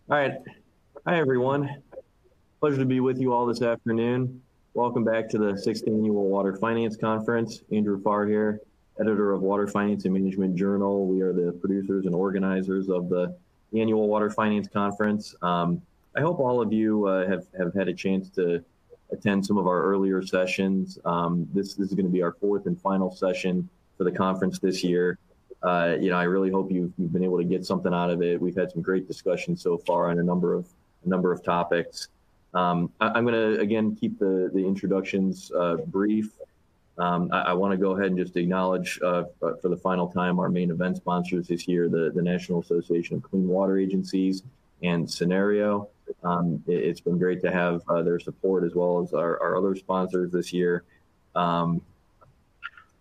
All right. Hi, everyone. Pleasure to be with you all this afternoon. Welcome back to the sixth annual Water Finance Conference. Andrew Farr here, editor of Water Finance and Management Journal. We are the producers and organizers of the annual Water Finance Conference. I hope all of you have had a chance to attend some of our earlier sessions. This is going to be our fourth and final session for the conference this year. I really hope you've been able to get something out of it. We've had some great discussions so far on a number of topics. I'm going to again keep the introductions brief. I want to go ahead and just acknowledge for the final time our main event sponsors this year, the National Association of Clean Water Agencies and Scenario. It's been great to have their support as well as our other sponsors this year.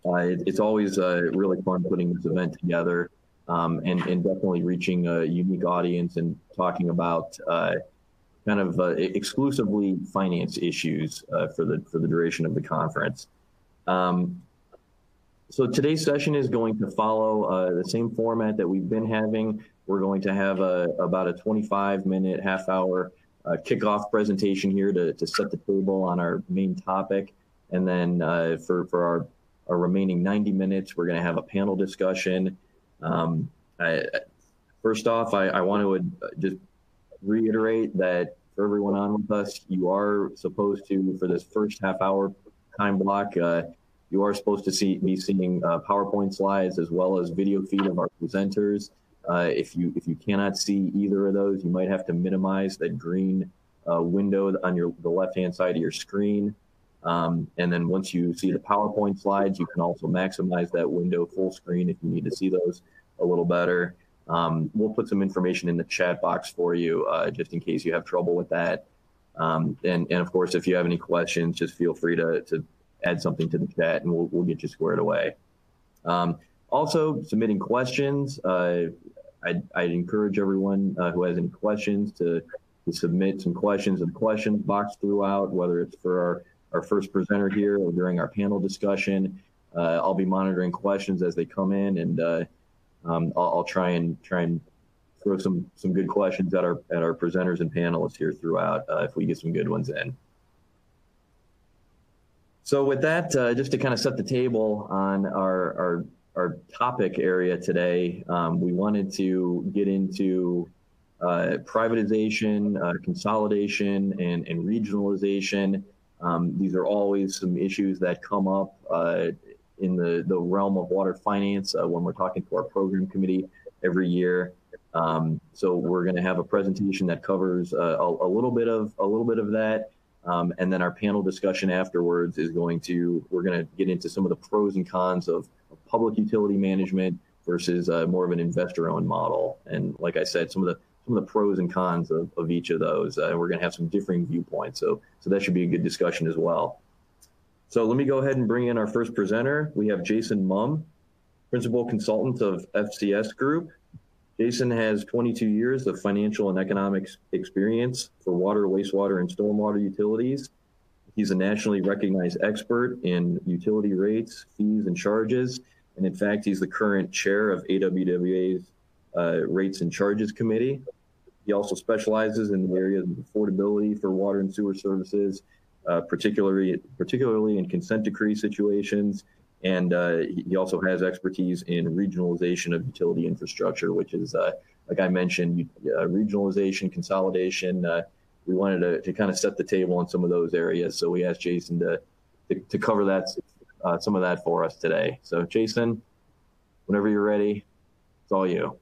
It's always really fun putting this event together and definitely reaching a unique audience and talking about exclusively finance issues for the duration of the conference. So today's session is going to follow the same format that we've been having. We're going to have about a 25-minute, half-hour kickoff presentation here to set the table on our main topic. And then for our remaining 90 minutes, we're going to have a panel discussion. First off, I want to just reiterate that for everyone on with us, you are supposed to, for this first half-hour time block, you are supposed to be seeing PowerPoint slides as well as video feed of our presenters. If you cannot see either of those, you might have to minimize that green window on the left-hand side of your screen. And then once you see the PowerPoint slides, you can also maximize that window full screen if you need to see those a little better. We'll put some information in the chat box for you just in case you have trouble with that. And of course, if you have any questions, just feel free to add something to the chat and we'll get you squared away. Also, submitting questions. I'd encourage everyone who has any questions to submit some questions in the questions box throughout, whether it's for our first presenter here or during our panel discussion. I'll be monitoring questions as they come in, and I'll try and throw some good questions at our presenters and panelists here throughout if we get some good ones in. So with that, just to kind of set the table on our topic area today, we wanted to get into privatization, consolidation, and regionalization. These are always some issues that come up in the realm of water finance when we're talking to our program committee every year. So we're going to have a presentation that covers a little bit of that, and then our panel discussion afterwards is we're going to get into some of the pros and cons of public utility management versus more of an investor-owned model. And like I said, some of the pros and cons of each of those. We're going to have some differing viewpoints, so that should be a good discussion as well. So let me go ahead and bring in our first presenter. We have Jason Mumm, Principal Consultant of FCS Group. Jason has 22 years of financial and economic experience for water, wastewater, and stormwater utilities. He's a nationally recognized expert in utility rates, fees, and charges. And in fact, he's the current chair of AWWA's Rates and Charges Committee. He also specializes in the areas of affordability for water and sewer services, particularly in consent decree situations. And he also has expertise in regionalization of utility infrastructure, which is, like I mentioned, regionalization, consolidation. We wanted to kind of set the table on some of those areas. So we asked Jason to cover that, some of that for us today. So Jason, whenever you're ready, it's all you.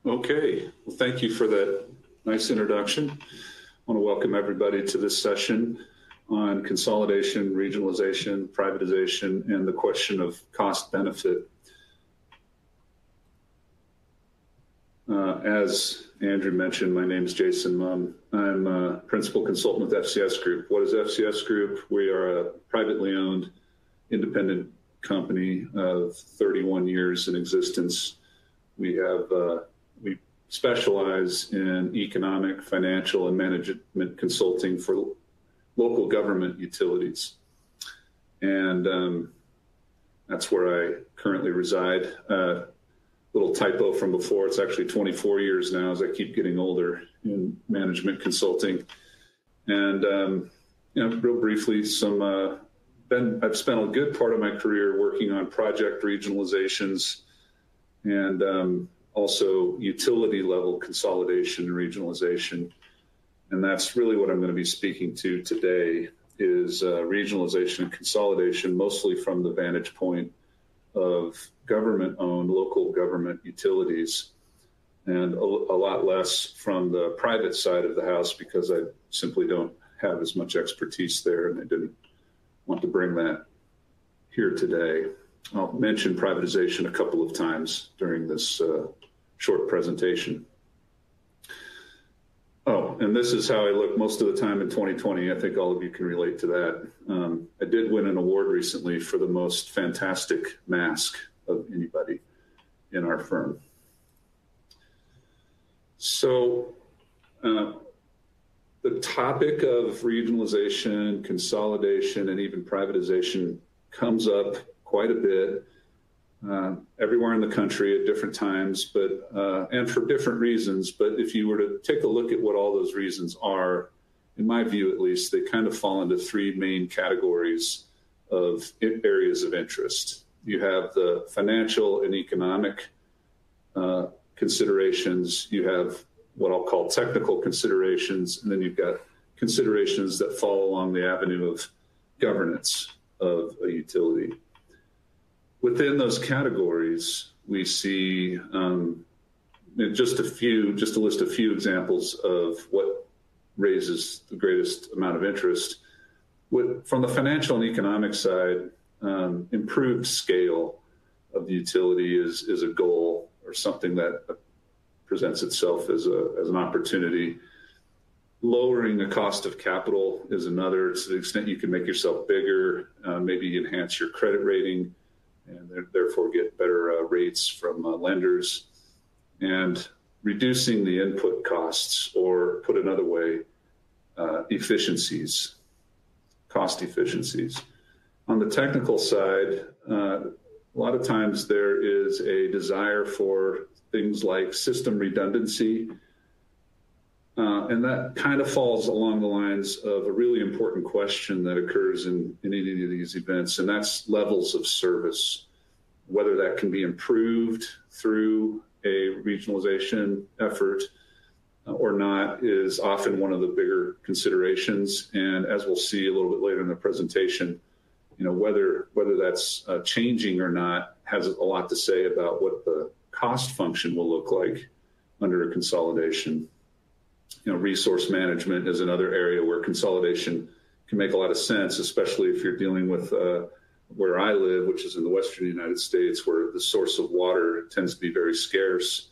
Okay, well, thank you for that nice introduction. I want to welcome everybody to this session on consolidation, regionalization, privatization, and the question of cost benefit. As Andrew mentioned, my name is Jason Mumm. I'm a principal consultant with FCS Group. What is FCS Group? We are a privately owned independent company of 31 years in existence. We specialize in economic, financial, and management consulting for local government utilities. And that's where I currently reside. little typo from before. It's actually 24 years now as I keep getting older in management consulting. And, real briefly, I've spent a good part of my career working on project regionalizations and also utility level consolidation and regionalization. And that's really what I'm going to be speaking to today is regionalization and consolidation, mostly from the vantage point of government-owned local government utilities, and a lot less from the private side of the house because I simply don't have as much expertise there, and I didn't want to bring that here today. I'll mention privatization a couple of times during this short presentation. Oh, and this is how I look most of the time in 2020. I think all of you can relate to that. I did win an award recently for the most fantastic mask of anybody in our firm. So the topic of regionalization, consolidation, and even privatization comes up quite a bit everywhere in the country at different times, and for different reasons. But if you were to take a look at what all those reasons are, in my view at least, they kind of fall into three main categories of areas of interest. You have the financial and economic considerations, you have what I'll call technical considerations, and then you've got considerations that fall along the avenue of governance of a utility. Within those categories, we see just to list a few examples of what raises the greatest amount of interest. From the financial and economic side, improved scale of the utility is a goal or something that presents itself as an opportunity. Lowering the cost of capital is another, to the extent you can make yourself bigger, maybe enhance your credit rating, and therefore get better rates from lenders, and reducing the input costs, or put another way, efficiencies, cost efficiencies. On the technical side, a lot of times there is a desire for things like system redundancy, and that kind of falls along the lines of a really important question that occurs in any of these events, and that's levels of service. Whether that can be improved through a regionalization effort or not is often one of the bigger considerations. And as we'll see a little bit later in the presentation, whether that's changing or not has a lot to say about what the cost function will look like under a consolidation. Resource management is another area where consolidation can make a lot of sense, especially if you're dealing with where I live, which is in the Western United States, where the source of water tends to be very scarce.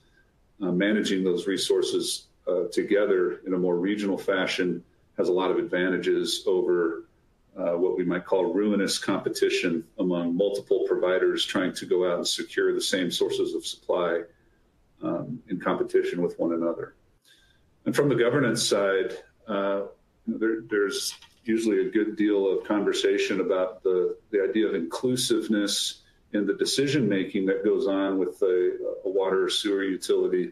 Managing those resources together in a more regional fashion has a lot of advantages over what we might call ruinous competition among multiple providers trying to go out and secure the same sources of supply in competition with one another. And from the governance side, there's usually a good deal of conversation about the idea of inclusiveness in the decision-making that goes on with a water or sewer utility,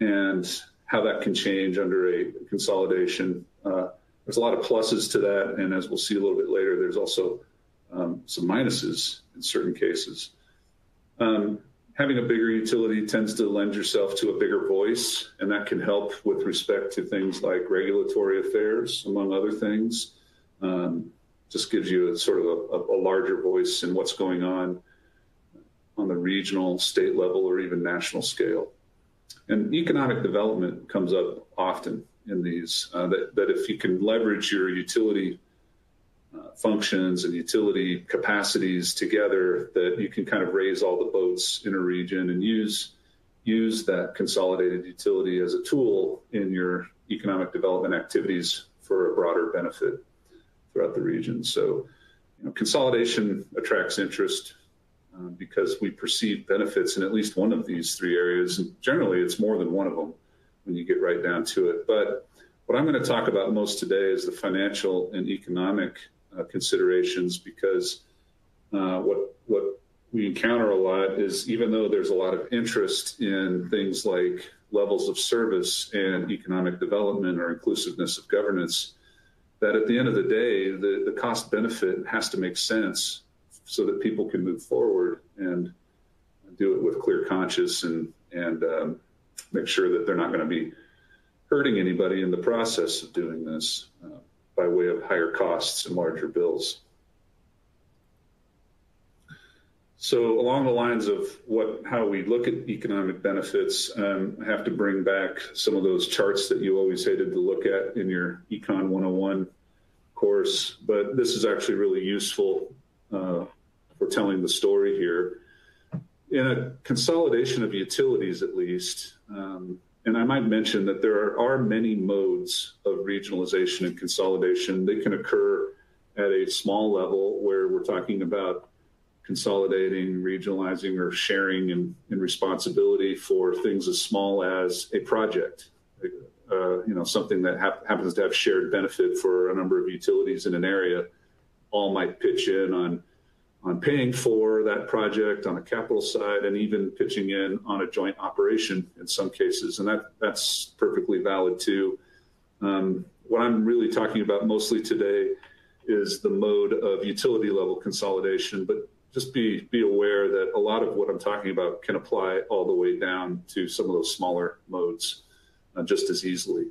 and how that can change under a consolidation. There's a lot of pluses to that, and as we'll see a little bit later, there's also some minuses in certain cases. Having a bigger utility tends to lend yourself to a bigger voice, and that can help with respect to things like regulatory affairs, among other things. Just gives you a larger voice in what's going on the regional, state level, or even national scale. And economic development comes up often in these, that if you can leverage your utility functions and utility capacities together, that you can kind of raise all the boats in a region and use that consolidated utility as a tool in your economic development activities for a broader benefit throughout the region. So, consolidation attracts interest because we perceive benefits in at least one of these three areas. And generally, it's more than one of them when you get right down to it. But what I'm going to talk about most today is the financial and economic considerations, because what we encounter a lot is, even though there's a lot of interest in things like levels of service and economic development or inclusiveness of governance, that at the end of the day, the cost benefit has to make sense so that people can move forward and do it with clear conscience and make sure that they're not going to be hurting anybody in the process of doing this by way of higher costs and larger bills. So along the lines of how we look at economic benefits, I have to bring back some of those charts that you always hated to look at in your Econ 101 course, but this is actually really useful for telling the story here. In a consolidation of utilities, at least, and I might mention that there are many modes of regionalization and consolidation. They can occur at a small level where we're talking about consolidating, regionalizing, or sharing in responsibility for things as small as a project, something that happens to have shared benefit for a number of utilities in an area. All might pitch in on paying for that project on a capital side, and even pitching in on a joint operation in some cases, and that's perfectly valid too. What I'm really talking about mostly today is the mode of utility level consolidation, but just be aware that a lot of what I'm talking about can apply all the way down to some of those smaller modes just as easily.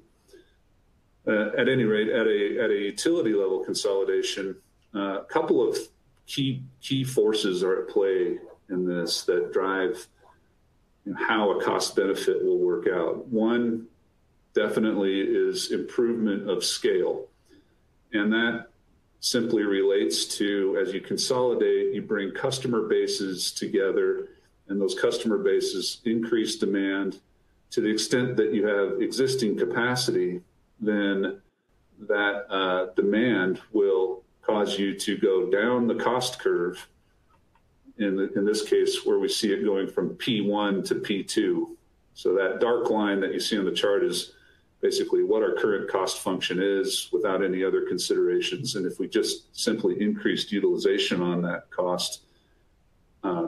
At any rate, at a utility level consolidation, a couple of key forces are at play in this that drive how a cost benefit will work out. One definitely is improvement of scale, and that simply relates to, as you consolidate, you bring customer bases together, and those customer bases increase demand. To the extent that you have existing capacity, then that demand will cause you to go down the cost curve, in this case where we see it going from P1 to P2. So that dark line that you see on the chart is basically what our current cost function is without any other considerations. And if we just simply increased utilization on that cost,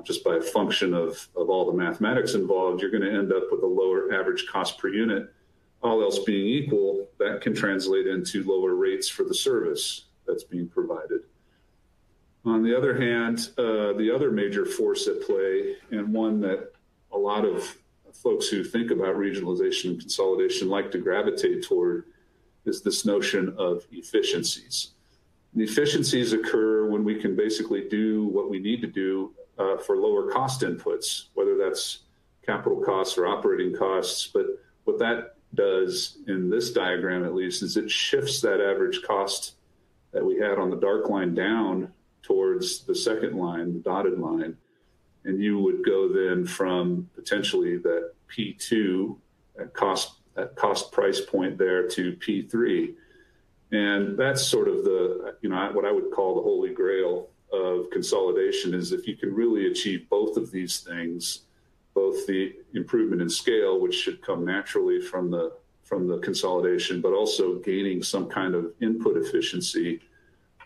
just by a function of all the mathematics involved, you're going to end up with a lower average cost per unit. All else being equal, that can translate into lower rates for the service that's being provided. On the other hand, the other major force at play, and one that a lot of folks who think about regionalization and consolidation like to gravitate toward, is this notion of efficiencies. The efficiencies occur when we can basically do what we need to do for lower cost inputs, whether that's capital costs or operating costs. But what that does in this diagram, at least, is it shifts that average cost that we had on the dark line down towards the second line, the dotted line. And you would go then from potentially that P2, that cost price point there, to P3. And that's sort of the, what I would call the holy grail of consolidation, is if you can really achieve both of these things, both the improvement in scale, which should come naturally from the consolidation, but also gaining some kind of input efficiency,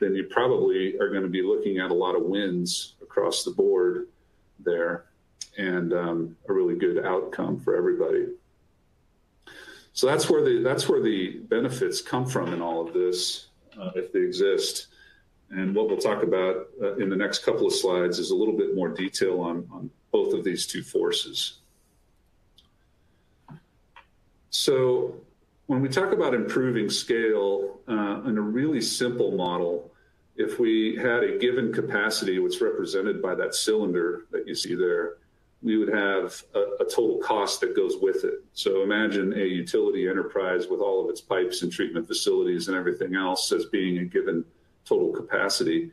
then you probably are going to be looking at a lot of wins across the board there, and a really good outcome for everybody. So that's where the benefits come from in all of this, if they exist. And what we'll talk about in the next couple of slides is a little bit more detail on both of these two forces. So when we talk about improving scale in a really simple model, if we had a given capacity, which is represented by that cylinder that you see there, we would have a total cost that goes with it. So imagine a utility enterprise with all of its pipes and treatment facilities and everything else as being a given total capacity.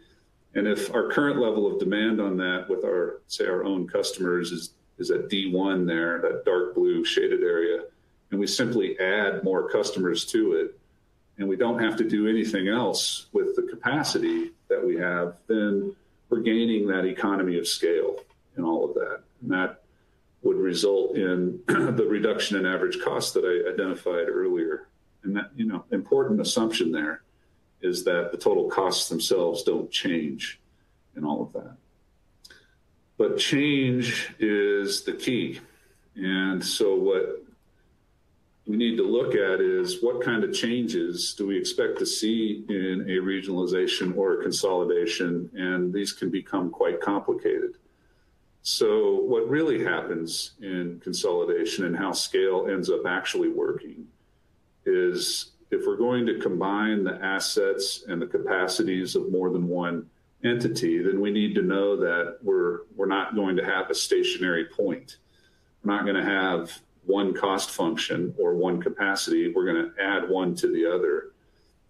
And if our current level of demand on that with our, say, our own customers is at D1 there, that dark blue shaded area, and we simply add more customers to it, and we don't have to do anything else with the capacity that we have, then we're gaining that economy of scale in all of that. And that would result in the reduction in average cost that I identified earlier. And that, important assumption there is that the total costs themselves don't change in all of that. But change is the key. And so what we need to look at is what kind of changes do we expect to see in a regionalization or a consolidation, and these can become quite complicated. So what really happens in consolidation and how scale ends up actually working is if we're going to combine the assets and the capacities of more than one entity, then we need to know that we're not going to have a stationary point. We're not going to have one cost function or one capacity. We're going to add one to the other.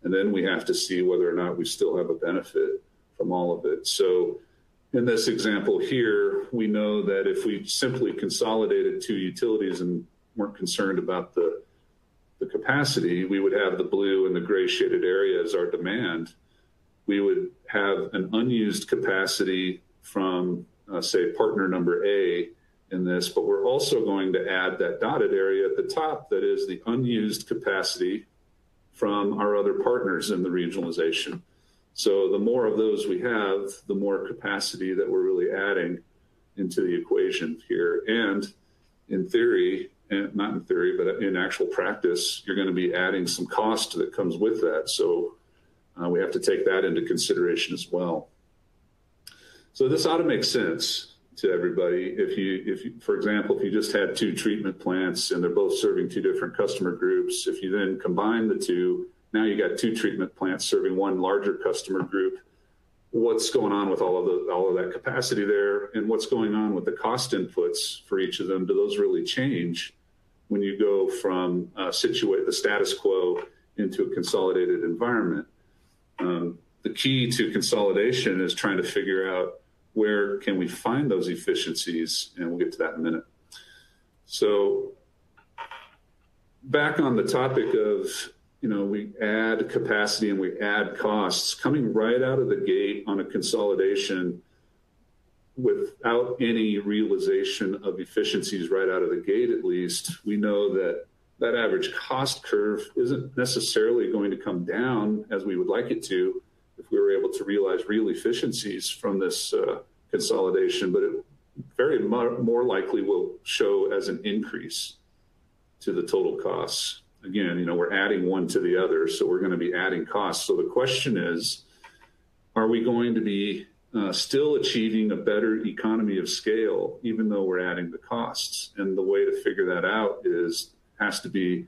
And then we have to see whether or not we still have a benefit from all of it. So in this example here, we know that if we simply consolidated two utilities and weren't concerned about the capacity, we would have the blue and the gray shaded area as our demand. We would have an unused capacity from, say, partner number A in this, but we're also going to add that dotted area at the top that is the unused capacity from our other partners in the regionalization. So the more of those we have, the more capacity that we're really adding into the equation here. And in theory, and not in theory, but in actual practice, you're going to be adding some cost that comes with that. So we have to take that into consideration as well. So this ought to make sense to everybody. If you, for example, if you just had two treatment plants and they're both serving two different customer groups, if you then combine the two, now you got two treatment plants serving one larger customer group. What's going on with all of that capacity there, and what's going on with the cost inputs for each of them? Do those really change when you go from situate the status quo into a consolidated environment? The key to consolidation is trying to figure out where can we find those efficiencies, and we'll get to that in a minute. So back on the topic of, we add capacity and we add costs, coming right out of the gate on a consolidation without any realization of efficiencies right out of the gate, at least, we know that that average cost curve isn't necessarily going to come down as we would like it to if we were able to realize real efficiencies from this consolidation, but it very more likely will show as an increase to the total costs. Again, we're adding one to the other, so we're going to be adding costs. So the question is, are we going to be still achieving a better economy of scale, even though we're adding the costs? And the way to figure that out has to be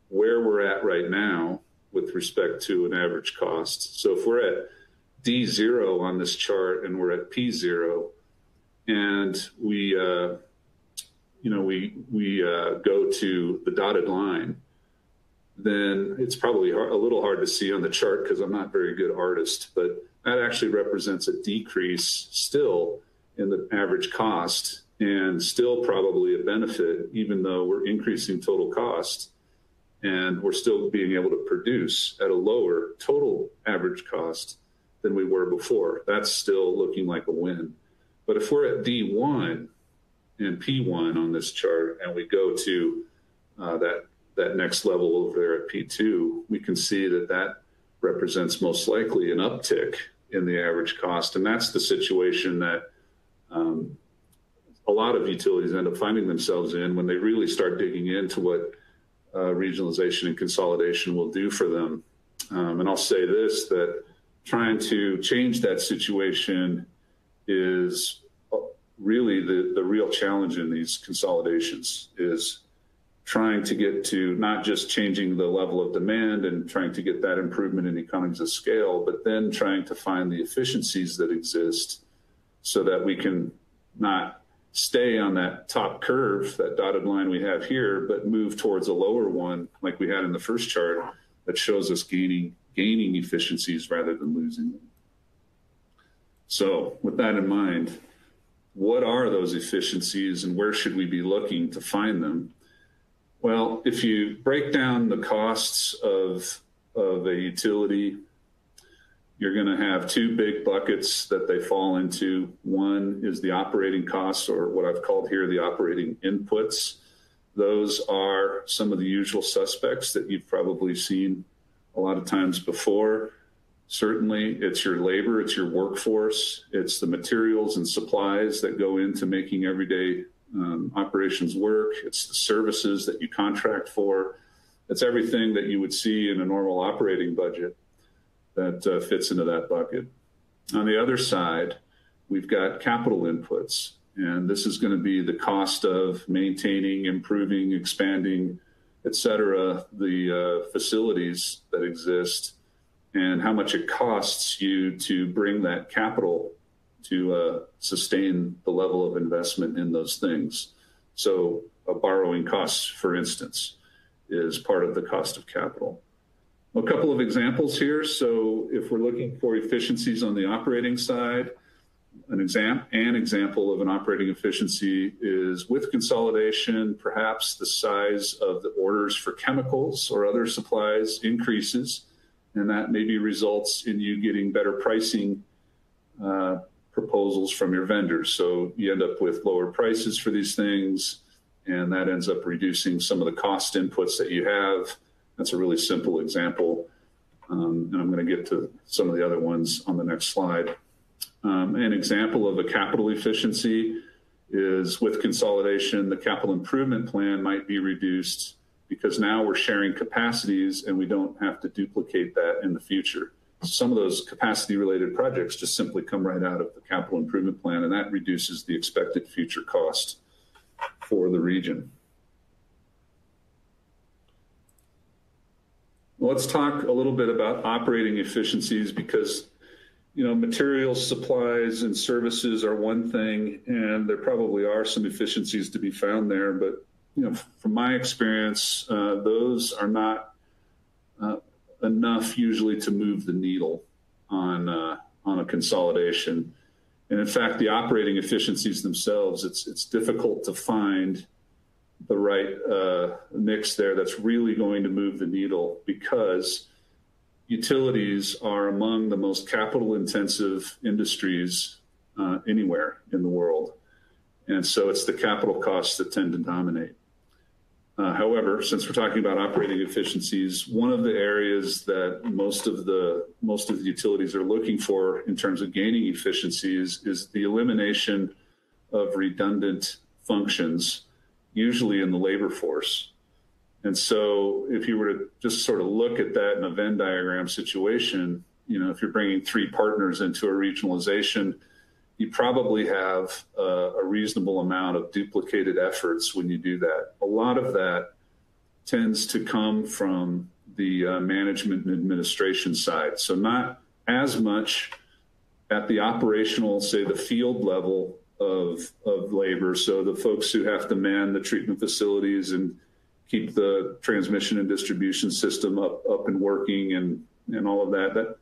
where we're at right now with respect to an average cost. So if we're at D0 on this chart and we're at P0, and we go to the dotted line, then it's probably a little hard to see on the chart because I'm not a very good artist, but that actually represents a decrease still in the average cost and still probably a benefit, even though we're increasing total cost and we're still being able to produce at a lower total average cost than we were before. That's still looking like a win. But if we're at D1 and P1 on this chart and we go to that next level over there at P2, we can see that represents most likely an uptick in the average cost. And that's the situation that a lot of utilities end up finding themselves in when they really start digging into what regionalization and consolidation will do for them. And I'll say this, that trying to change that situation is really the real challenge in these consolidations, is trying to get to not just changing the level of demand and trying to get that improvement in economies of scale, but then trying to find the efficiencies that exist so that we can not stay on that top curve, that dotted line we have here, but move towards a lower one like we had in the first chart that shows us gaining efficiencies rather than losing them. So with that in mind, what are those efficiencies and where should we be looking to find them? Well, if you break down the costs of a utility, you're going to have two big buckets that they fall into. One is the operating costs, or what I've called here the operating inputs. Those are some of the usual suspects that you've probably seen a lot of times before. Certainly, it's your labor, it's your workforce, it's the materials and supplies that go into making everyday operations work. It's the services that you contract for. It's everything that you would see in a normal operating budget that fits into that bucket. On the other side, we've got capital inputs, and this is going to be the cost of maintaining, improving, expanding, et cetera, the facilities that exist, and how much it costs you to bring that capital to sustain the level of investment in those things. So a borrowing cost, for instance, is part of the cost of capital. A couple of examples here. So if we're looking for efficiencies on the operating side, an example of an operating efficiency is with consolidation, perhaps the size of the orders for chemicals or other supplies increases, and that maybe results in you getting better pricing proposals from your vendors. So you end up with lower prices for these things, and that ends up reducing some of the cost inputs that you have. That's a really simple example, and I'm going to get to some of the other ones on the next slide. An example of a capital efficiency is with consolidation, the capital improvement plan might be reduced because now we're sharing capacities and we don't have to duplicate that in the future. Some of those capacity-related projects just simply come right out of the capital improvement plan, and that reduces the expected future cost for the region. Let's talk a little bit about operating efficiencies because, you know, materials, supplies, and services are one thing, and there probably are some efficiencies to be found there. But, you know, from my experience, those are not enough usually to move the needle on a consolidation. And in fact, the operating efficiencies themselves, it's difficult to find the right mix there that's really going to move the needle because utilities are among the most capital intensive industries anywhere in the world. And so it's the capital costs that tend to dominate. However, since we're talking about operating efficiencies, one of the areas that most of the utilities are looking for in terms of gaining efficiencies is the elimination of redundant functions, usually in the labor force. And so if you were to just sort of look at that in a Venn diagram situation, you know, if you're bringing 3 partners into a regionalization, you probably have a reasonable amount of duplicated efforts when you do that. A lot of that tends to come from the management and administration side. So not as much at the operational, say the field level of labor. So the folks who have to man the treatment facilities and keep the transmission and distribution system up and working and all of that.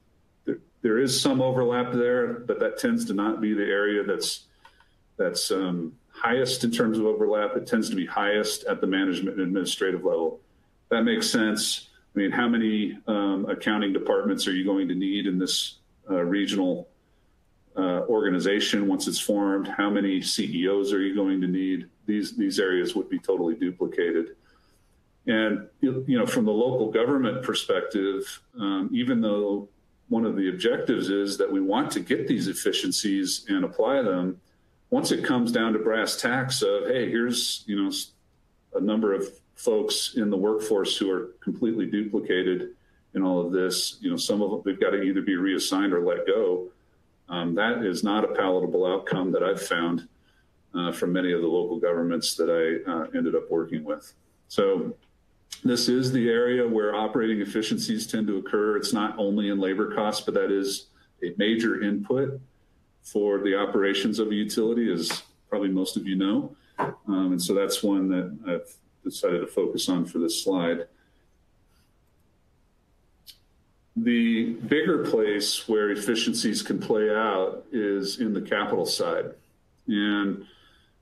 There is some overlap there, but that tends to not be the area that's highest in terms of overlap. It tends to be highest at the management and administrative level. That makes sense. I mean, how many accounting departments are you going to need in this regional organization once it's formed? How many CEOs are you going to need? These areas would be totally duplicated. And, you know, from the local government perspective, even though one of the objectives is that we want to get these efficiencies and apply them, once it comes down to brass tacks of, hey, here's, you know, a number of folks in the workforce who are completely duplicated in all of this, you know, some of them, they've got to either be reassigned or let go. That is not a palatable outcome that I've found from many of the local governments that I ended up working with. So this is the area where operating efficiencies tend to occur. It's not only in labor costs, but that is a major input for the operations of a utility, as probably most of you know. And so that's one that I've decided to focus on for this slide. The bigger place where efficiencies can play out is in the capital side. And,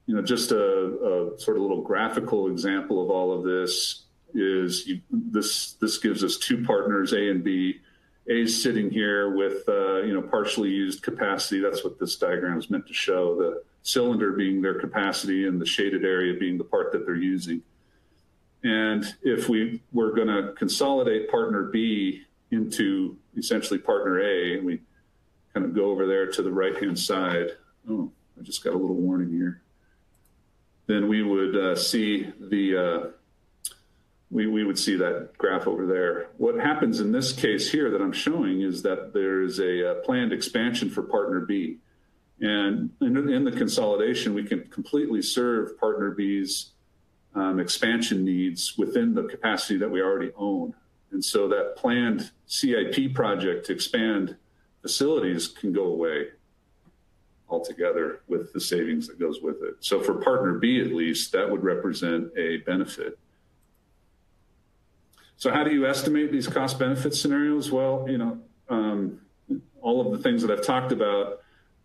you know, just a sort of little graphical example of all of this is this gives us 2 partners, A and B. A is sitting here with, you know, partially used capacity. That's what this diagram is meant to show, the cylinder being their capacity and the shaded area being the part that they're using. And if we were going to consolidate partner B into essentially partner A, and we kind of go over there to the right-hand side. Oh, I just got a little warning here. Then we would see the we would see that graph over there. What happens in this case here that I'm showing is that there is a planned expansion for partner B. And in the consolidation, we can completely serve partner B's expansion needs within the capacity that we already own. And so that planned CIP project to expand facilities can go away altogether with the savings that goes with it. So for partner B, at least, that would represent a benefit. So how do you estimate these cost benefit scenarios? Well, all of the things that I've talked about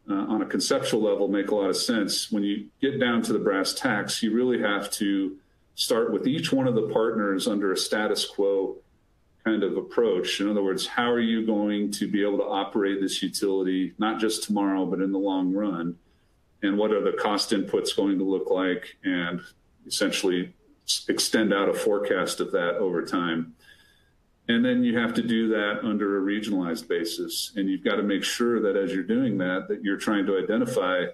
on a conceptual level make a lot of sense. When you get down to the brass tacks, you really have to start with each one of the partners under a status quo kind of approach. In other words, how are you going to be able to operate this utility, not just tomorrow, but in the long run? And what are the cost inputs going to look like? And essentially extend out a forecast of that over time. And then you have to do that under a regionalized basis. And you've got to make sure that as you're doing that, that you're trying to identify,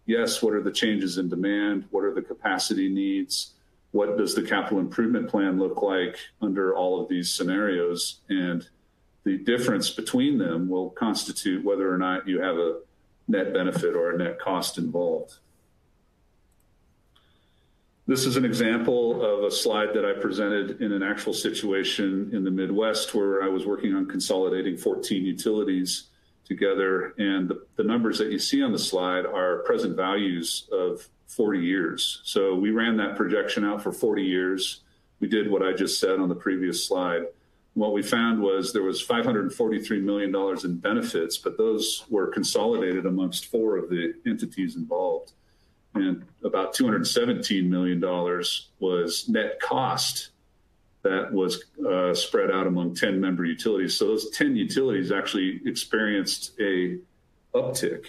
yes, what are the changes in demand? What are the capacity needs? What does the capital improvement plan look like under all of these scenarios? And the difference between them will constitute whether or not you have a net benefit or a net cost involved. This is an example of a slide that I presented in an actual situation in the Midwest where I was working on consolidating 14 utilities together. And the numbers that you see on the slide are present values of 40 years. So we ran that projection out for 40 years. We did what I just said on the previous slide. What we found was there was $543 million in benefits, but those were consolidated amongst 4 of the entities involved. And about $217 million was net cost that was spread out among 10 member utilities. So those 10 utilities actually experienced a uptick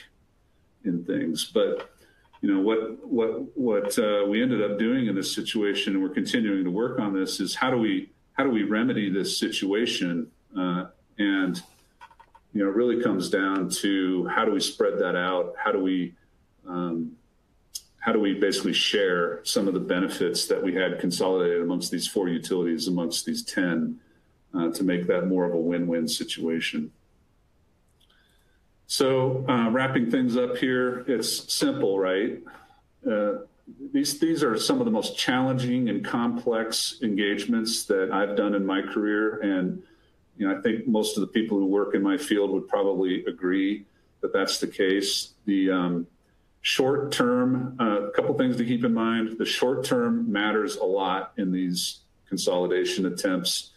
in things. But what we ended up doing in this situation, and we're continuing to work on this, is how do we remedy this situation? And it really comes down to how do we spread that out? How do we basically share some of the benefits that we had consolidated amongst these 4 utilities, amongst these 10, to make that more of a win-win situation? So wrapping things up here, it's simple, right? These are some of the most challenging and complex engagements that I've done in my career. And I think most of the people who work in my field would probably agree that that's the case. The short term, a couple things to keep in mind. The short term matters a lot in these consolidation attempts,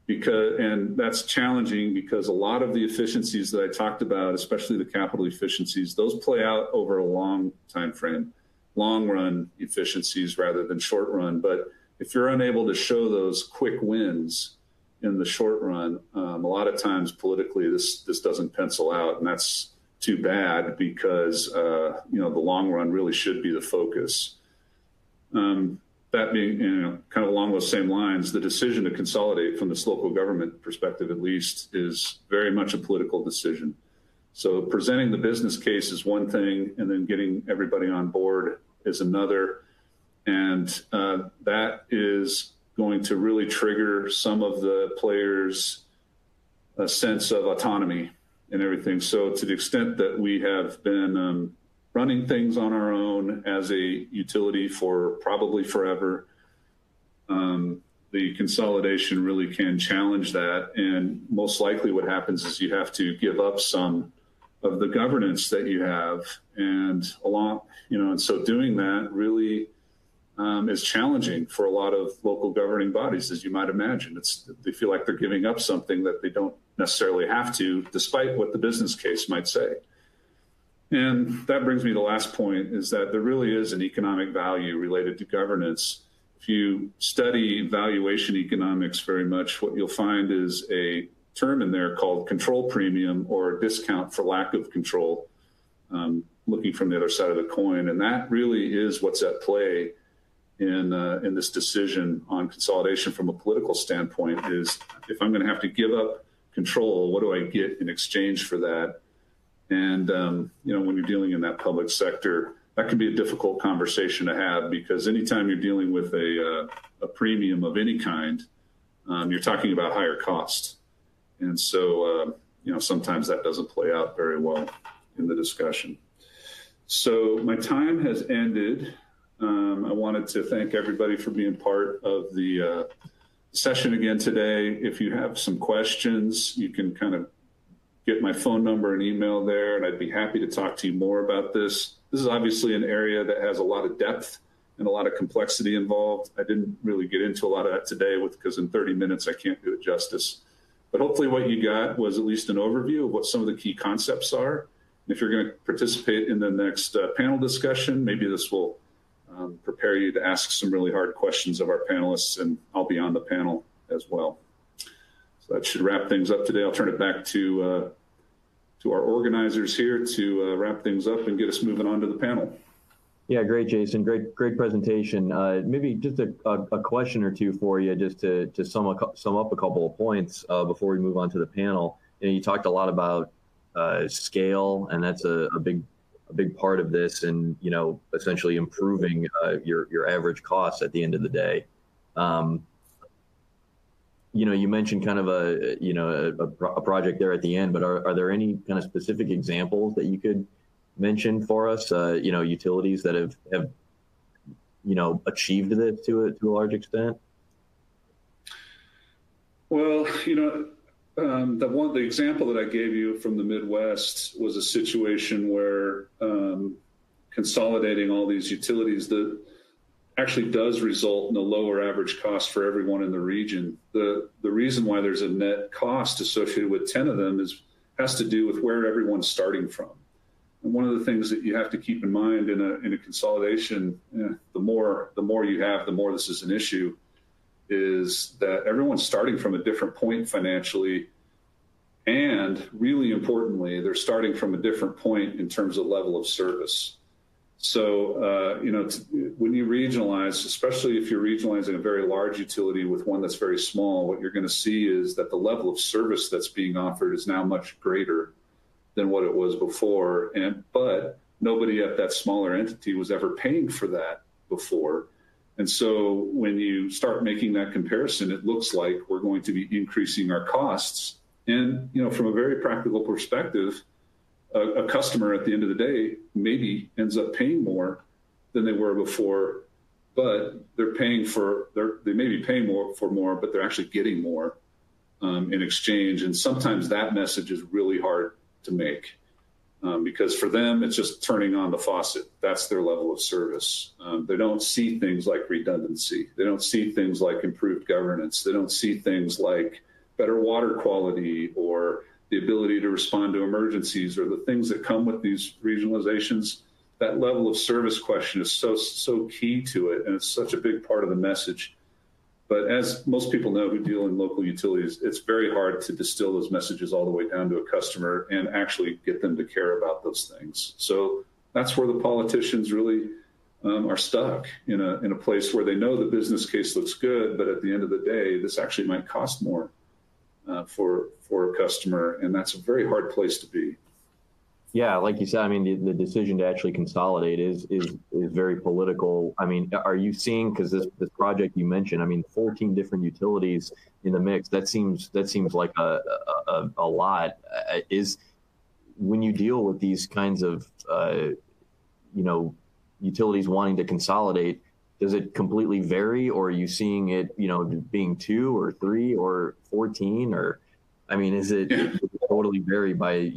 and that's challenging because a lot of the efficiencies that I talked about, especially the capital efficiencies, those play out over a long time frame, long run efficiencies rather than short run. But if you're unable to show those quick wins in the short run, a lot of times politically this doesn't pencil out, and that's too bad because the long run really should be the focus. That being, kind of along those same lines, the decision to consolidate from this local government perspective, at least, is very much a political decision. So presenting the business case is one thing, and then getting everybody on board is another. And that is going to really trigger some of the players' a sense of autonomy and everything. So to the extent that we have been running things on our own as a utility for probably forever, the consolidation really can challenge that. And most likely what happens is you have to give up some of the governance that you have. And and so doing that really is challenging for a lot of local governing bodies, as you might imagine. They feel like they're giving up something that they don't necessarily have to, despite what the business case might say. And that brings me to the last point, is that there really is an economic value related to governance. If you study valuation economics very much, what you'll find is a term in there called control premium, or discount for lack of control, looking from the other side of the coin. And that really is what's at play in this decision on consolidation from a political standpoint. Is if I'm going to have to give up control? What do I get in exchange for that? And, when you're dealing in that public sector, that can be a difficult conversation to have, because anytime you're dealing with a premium of any kind, you're talking about higher costs. And so, sometimes that doesn't play out very well in the discussion. So my time has ended. I wanted to thank everybody for being part of the session again today. If you have some questions, you can kind of get my phone number and email there, and I'd be happy to talk to you more about this. This is obviously an area that has a lot of depth and a lot of complexity involved. I didn't really get into a lot of that today because in 30 minutes I can't do it justice. But hopefully what you got was at least an overview of what some of the key concepts are. If you're going to participate in the next panel discussion, maybe this will prepare you to ask some really hard questions of our panelists, and I'll be on the panel as well. So that should wrap things up today. I'll turn it back to our organizers here to wrap things up and get us moving on to the panel. Yeah, great, Jason. Great presentation. Maybe just a question or two for you, just to sum up a couple of points before we move on to the panel. You talked a lot about scale, and that's a big part of this, and essentially improving your average costs at the end of the day. You mentioned kind of a project there at the end, but are there any kind of specific examples that you could mention for us? Utilities that have achieved this to a large extent. Well, the example that I gave you from the Midwest was a situation where consolidating all these utilities that actually does result in a lower average cost for everyone in the region. The reason why there's a net cost associated with 10 of them has to do with where everyone's starting from. And one of the things that you have to keep in mind in a consolidation, the more you have, the more this is an issue, is that everyone's starting from a different point financially. And really importantly, they're starting from a different point in terms of level of service. So, when you regionalize, especially if you're regionalizing a very large utility with one that's very small, what you're going to see is that the level of service that's being offered is now much greater than what it was before. But nobody at that smaller entity was ever paying for that before. And so when you start making that comparison, it looks like we're going to be increasing our costs. And, from a very practical perspective, a customer at the end of the day maybe ends up paying more than they were before, but they may be paying more, but they're actually getting more in exchange. And sometimes that message is really hard to make because for them, it's just turning on the faucet. That's their level of service. They don't see things like redundancy. They don't see things like improved governance. They don't see things like better water quality or the ability to respond to emergencies or the things that come with these regionalizations. That level of service question is so key to it, and it's such a big part of the message. But as most people know who deal in local utilities, it's very hard to distill those messages all the way down to a customer and actually get them to care about those things. So that's where the politicians really are stuck in a place where they know the business case looks good, but at the end of the day, this actually might cost more for a customer, and that's a very hard place to be. Yeah, like you said, I mean, the decision to actually consolidate is very political. I mean, are you seeing, because this project you mentioned, I mean, 14 different utilities in the mix, that seems like a lot. Is when you deal with these kinds of utilities wanting to consolidate, does it completely vary, or are you seeing it, being 2 or 3 or 14, or, I mean, does it totally vary by,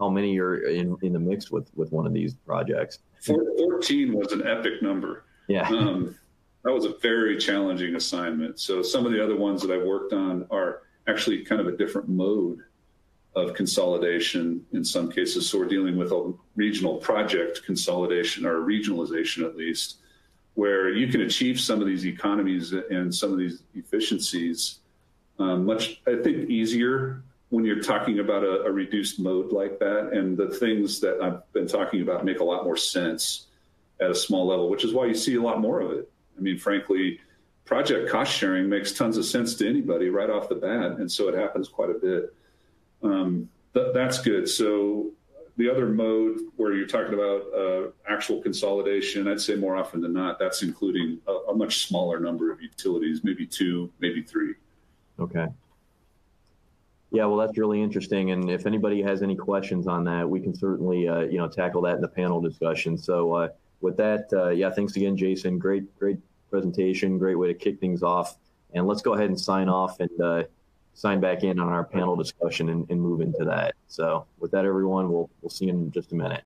how many are in the mix with one of these projects? 14 was an epic number. Yeah. That was a very challenging assignment. So some of the other ones that I've worked on are actually kind of a different mode of consolidation in some cases. So we're dealing with a regional project consolidation, or regionalization at least, where you can achieve some of these economies and some of these efficiencies much, I think, easier when you're talking about a reduced mode like that. And the things that I've been talking about make a lot more sense at a small level, which is why you see a lot more of it. I mean, frankly, project cost sharing makes tons of sense to anybody right off the bat. And so it happens quite a bit. That's good. So the other mode where you're talking about actual consolidation, I'd say more often than not, that's including a much smaller number of utilities, maybe 2, maybe 3. Okay. Yeah, well, that's really interesting. And if anybody has any questions on that, we can certainly, tackle that in the panel discussion. So with that, thanks again, Jason. Great presentation. Great way to kick things off. And let's go ahead and sign off and sign back in on our panel discussion and move into that. So with that, everyone, we'll see you in just a minute.